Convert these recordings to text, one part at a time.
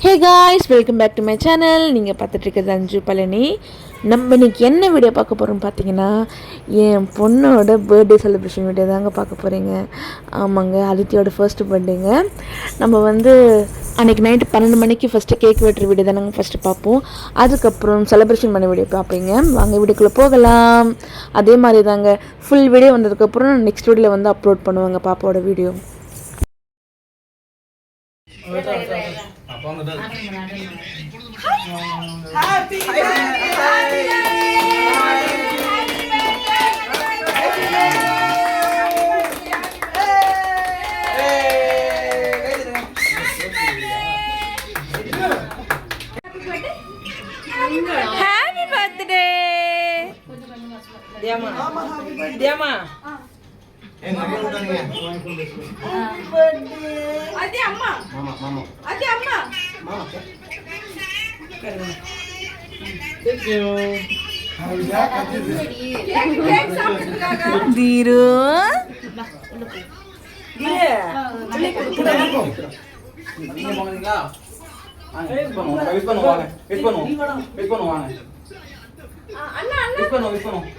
Hey guys, welcome back to my channel. நீங்கள் பார்த்துட்ருக்கிறது அஞ்சு பழனி. நம்ம இன்றைக்கி என்ன வீடியோ பார்க்க போகிறோம்னு பார்த்தீங்கன்னா, என் பொண்ணோட பர்த்டே செலிப்ரேஷன் வீடியோ தாங்க பார்க்க போகிறீங்க. ஆமாங்க, அதித்தியோட ஃபர்ஸ்ட் பர்த்டேங்க. நம்ம அன்றைக்கி நைட்டு 12 மணிக்கு ஃபஸ்ட்டு கேக் வெட்டுற வீடியோ தானங்க ஃபஸ்ட்டு பார்ப்போம். அதுக்கப்புறம் செலிப்ரேஷன் பண்ண வீடியோ பார்ப்பீங்க. வாங்க வீடியோக்குள்ளே போகலாம். அதே மாதிரி தாங்க ஃபுல் வீடியோ வந்ததுக்கப்புறம் நெக்ஸ்ட் வீடியோவில் அப்லோட் பண்ணுவாங்க பாப்பாவோட video. Happy birthday. Diama. Diama. Happy birthday. Adi amma. Mama. Adi amma. Mama. Thank you. Diru. Yeah. நீங்க போறீங்களா? வெயிட் பண்ணுவாங்க. அண்ணா வெயிட் பண்ணுவோம்.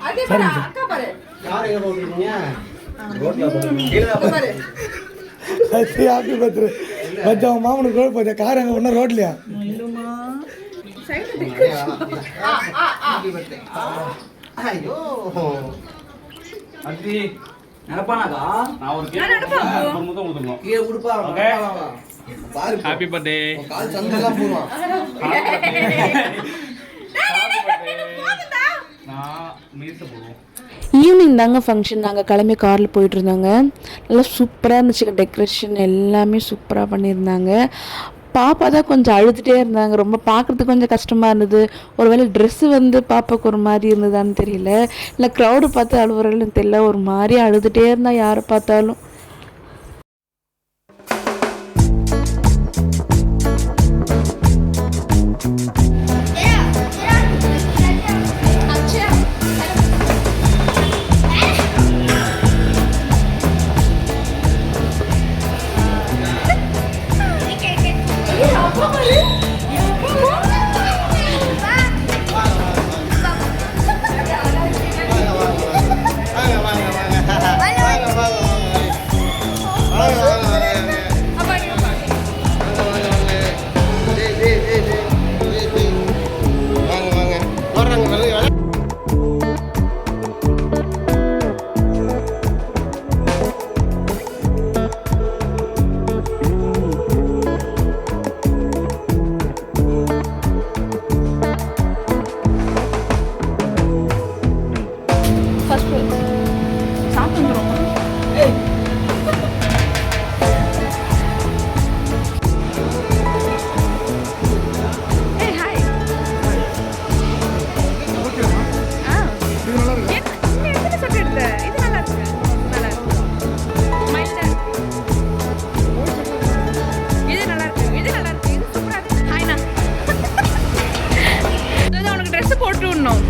அதுக்கு மாமனுக்கு ரோட் போச்சா? கார் அங்க ஒன்னும் ரோட்லயா? Happy birthday. ஈவினிங் தாங்க ஃபங்க்ஷன். நாங்கள் கிளம்பி காரில் போயிட்டு இருந்தாங்க. நல்லா சூப்பராக இருந்துச்சு. டெக்கரேஷன் எல்லாமே சூப்பராக பண்ணியிருந்தாங்க. பாப்பா தான் கொஞ்சம் அழுதுகிட்டே இருந்தாங்க. ரொம்ப பார்க்குறதுக்கு கொஞ்சம் கஷ்டமாக இருந்தது. ஒருவேளை ட்ரெஸ்ஸு பாப்பாவுக்கு ஒரு மாதிரி இருந்ததான்னு தெரியல, இல்லை க்ரௌடு பார்த்து அழுவுறதுன்னு தெரியல. ஒரு மாதிரி அழுதுகிட்டே இருந்தா யாரை பார்த்தாலும்.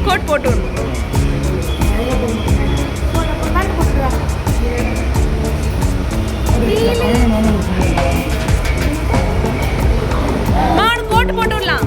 கோட் போட்டு கோட்டு போட்டு விடலாம்.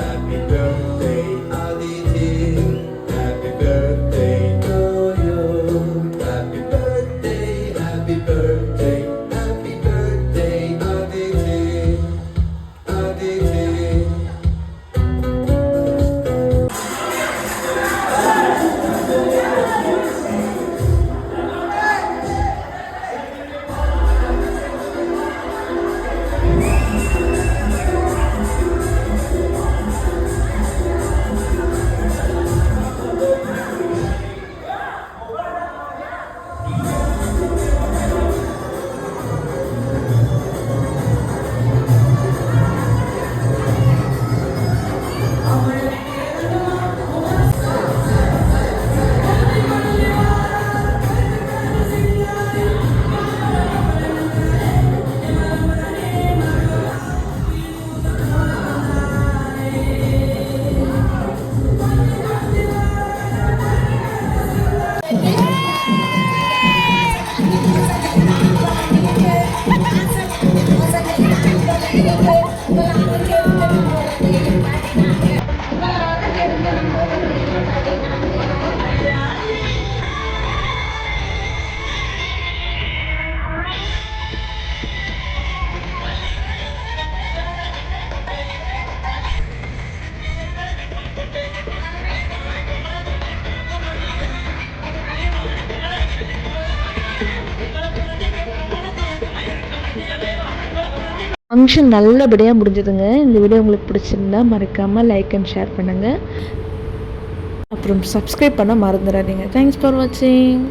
Happy birthday, Aditi. Happy birthday to you. Happy birthday, happy birthday, happy birthday, Aditi. Aditi. Function நல்லபடியாக முடிஞ்சதுங்க. இந்த வீடியோ உங்களுக்கு பிடிச்சிருந்தா மறக்காமல் லைக் அண்ட் ஷேர் பண்ணுங்கள். அப்புறம் சப்ஸ்கிரைப் பண்ண மறந்துடாதீங்க. தேங்க்ஸ் ஃபார் வாட்சிங்.